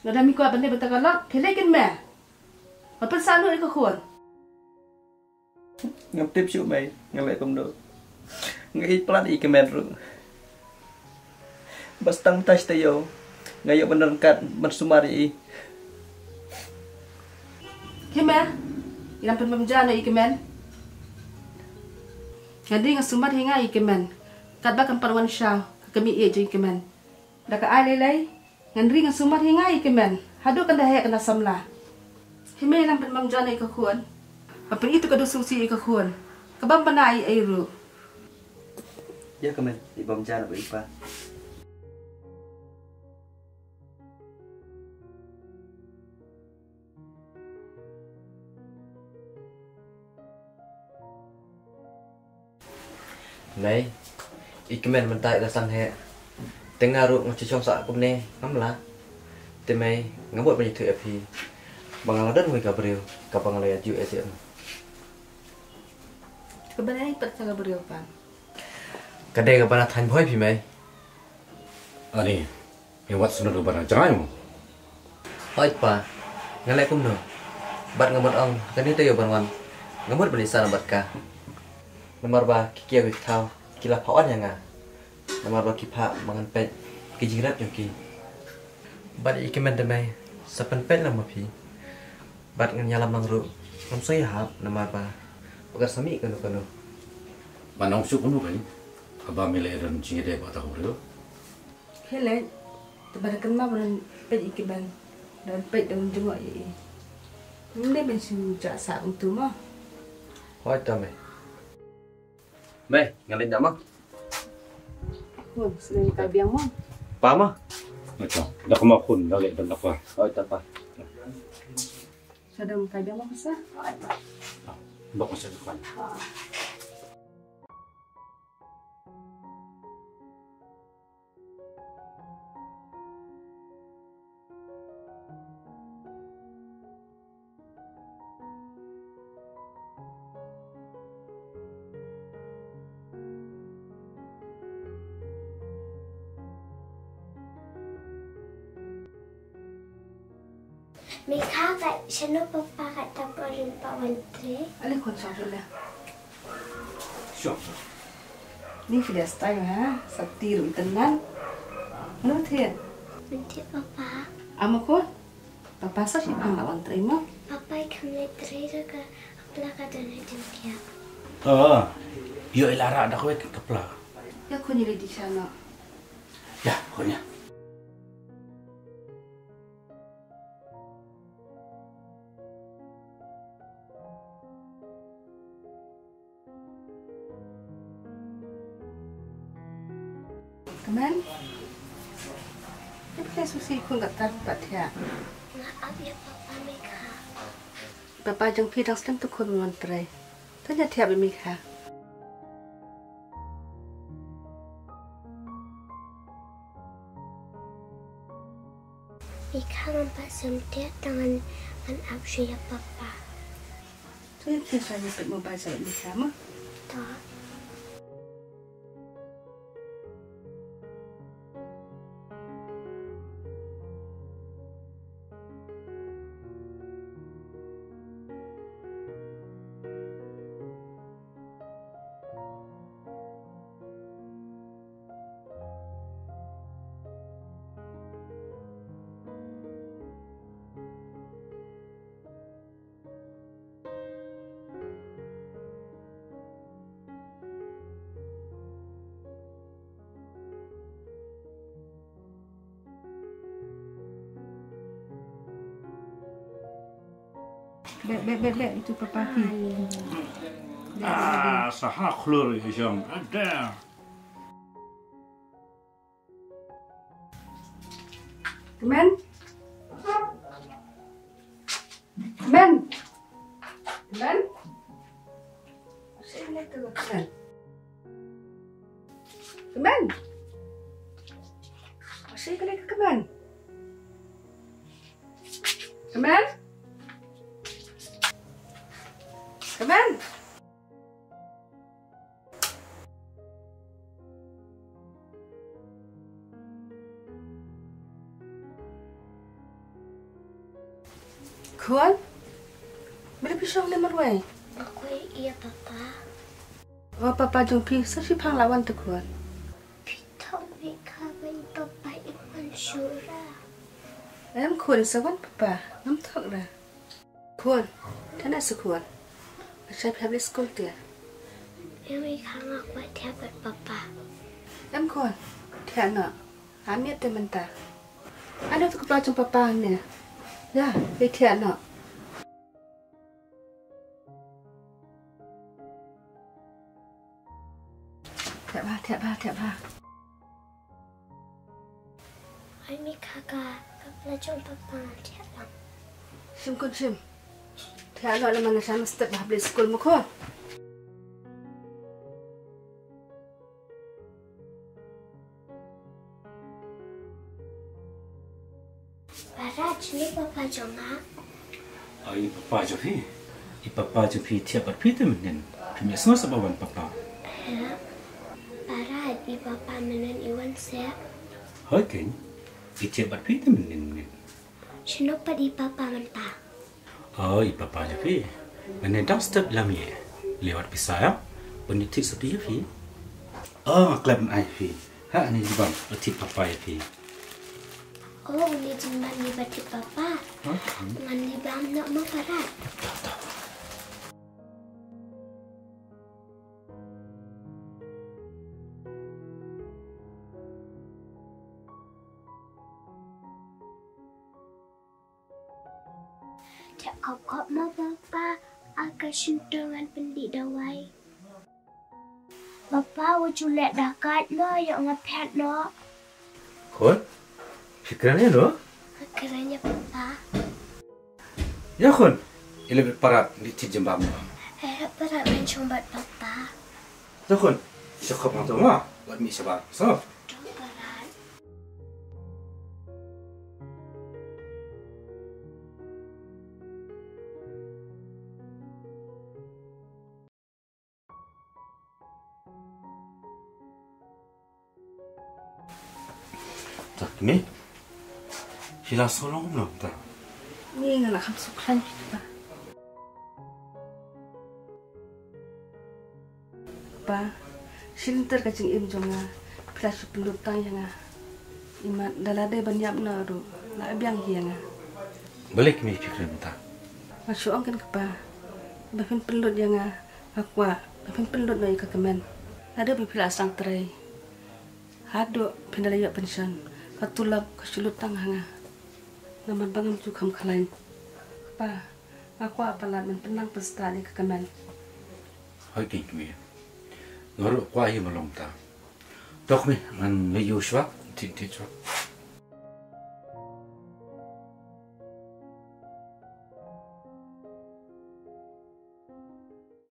Ngada mi kuat benda betakalak, kelai kan meh. Apa sanu ikut kuan? Ngam tip siu mai, ngalai kum do. Ngai pelan ikemen ru. Bas tang tas tayo. Ngayo bener kat bersumari. Kemen, ilang penmamjana ikemen. Ngadi ngasumbat hinga ikemen. Kat bakam parwan syah, kami je ikemen. Daka ai lelai, ngandri ngasumbat hinga ikemen. Hadu kan dah kena samla. Hime ilang penmamjana ikakuan. Apa itu kado susi ikakuan. Kabam panai airu. Ya kemen, ibam jana beripa. Này, ikemen mentai dasang he. Tengah ru ngecicong sak kum ne, ngamla. Temai ngabot banyak tu api. Bangaladan ngoi kabriu, kapangalaya ju esem. Kebanai pat saga beriau pan. Kadai kapana than boy pi mai. Ani, yang wat sunod barang jangan mo. Hoi pa, ngalai kum no. Bat ngamot ong, kani tayo barwan. Ngamot belisan bat ka. Nomor ba kikia wik tau, kila pawan yang nga. Nomor ba kipa mangan pet, kijingrat yung ki. Bat ikemen demai, sapan pet nama pi. Bat nganyalam langru, ngam soya hap, nomor ba. Bukan sami kanu. Manong su kuno kan. Aba mele ran jinge de ba ta ho ro. Kelai, terbarakan mah bukan pet ikemen. Dan pet daun jenguk ye. Ini bensin jasa untuk mah. Hoi ta mai. Mai, ngalin dak mah. Wah, sering kabiang mah. Pa mah. Macam, dak ma kun dak le dan dak pa. Hoi ta pa. Sadam kabiang mah sah. Bak masa depan. Mika vậyฉันนึกปากกับตาบริณปาวันเตร Alih kon sah dulu. Syok. Ni sudah style ha, satiru tenan. Mana tian? มันที่ป๊าป๊า Ama ko. Papasa si pang lawan terima. ป๊าไปคำในเตรแล้วก็ปลากระดานให้จิ้มเทียบ Yo ilara dak we kepla. Ya ko nyili di sana. Ya, pokoknya. Kemen. Ini susi ko nggak tapat ya. maaf ya papa Mika Papa jang pidang sedang tu kon menterai. Tanya tiap Mika. Mika mempasang dia tangan maaf ya papa Tu yang kisah nyepet mau bahasa Mika mah. toh Bek itu Papa pi. Sahak klur jam ada. Kemen. Kemen. Kemen. Saya lihat tu Kemen. Kemen. Saya lihat Kemen. Kemen. Kemen. Kuan? Bila pisang ni marwai. Aku iya papa. Oh papa jong pi sashi pang lawan tu kuan. Pitong mereka bayi papa ikan syura. Em kuan sawan papa. Ngam tok dah. Kuan. Tana sekuan. Saya habis sekolah dia. Mereka ngaku dia buat papa. Em kuan. Dia nak. Ambil teman ta. Ada tu kepala jong papa ni. Ya, dia nak. Tiap ba. Mereka kepala jom papa dia lang. Sim kun sim. Dia nak le mana saya mesti habis sekolah muka. Barat ni papa jom ah. Ai papa jo phi. I papa jo phi thiap bat phi te men. Phi me so sabawan papa. Ya. Barat i papa menen iwan saya. Hoi ken. I thiap bat phi te men. Kenapa di papa mentah? Oh, i papa jo phi. Menen dak step lam ye. Lewat pisah. Penitik sedia phi. Oh, klem ai phi. Ha ni bang, ati papa ye phi. Oh, ni jembat ni bati papa. Ngan ni bam nak mau Barat. Cak kop mau papa akan suntungan pendik dawai. Papa wujud lek dakat lo yang ngapet lo. Khon. Fikranya lo? Kerana papa. Ya khon. Ile parat di jembam. Harap Barat mencombat papa. Ya khon. Syakap mantau lah. Buat mi sabar. So. Dok Barat. Tak ni. Hilang solong belum tak? Ni ngalah kam sukran pa. Pa, sinter kacing im jonga. Plas pelutang yang imat dalade banyap na ru. La biang hiang. Balik mi fikiran tak? Masuk angin kepa. Bapin pelut yang aqua. Bapin pelut na ikakemen. Ada bipila sang terai. Hado pendalaya pension. Katulap kesulutang hanga. Naman bangam cukam kalain. Pa, aku apalah menpenang pesta ni kekemen. Hai kik mi. Ngaruh kuai malong tak? Dok mi man leyu shwa. Tik tik shwa.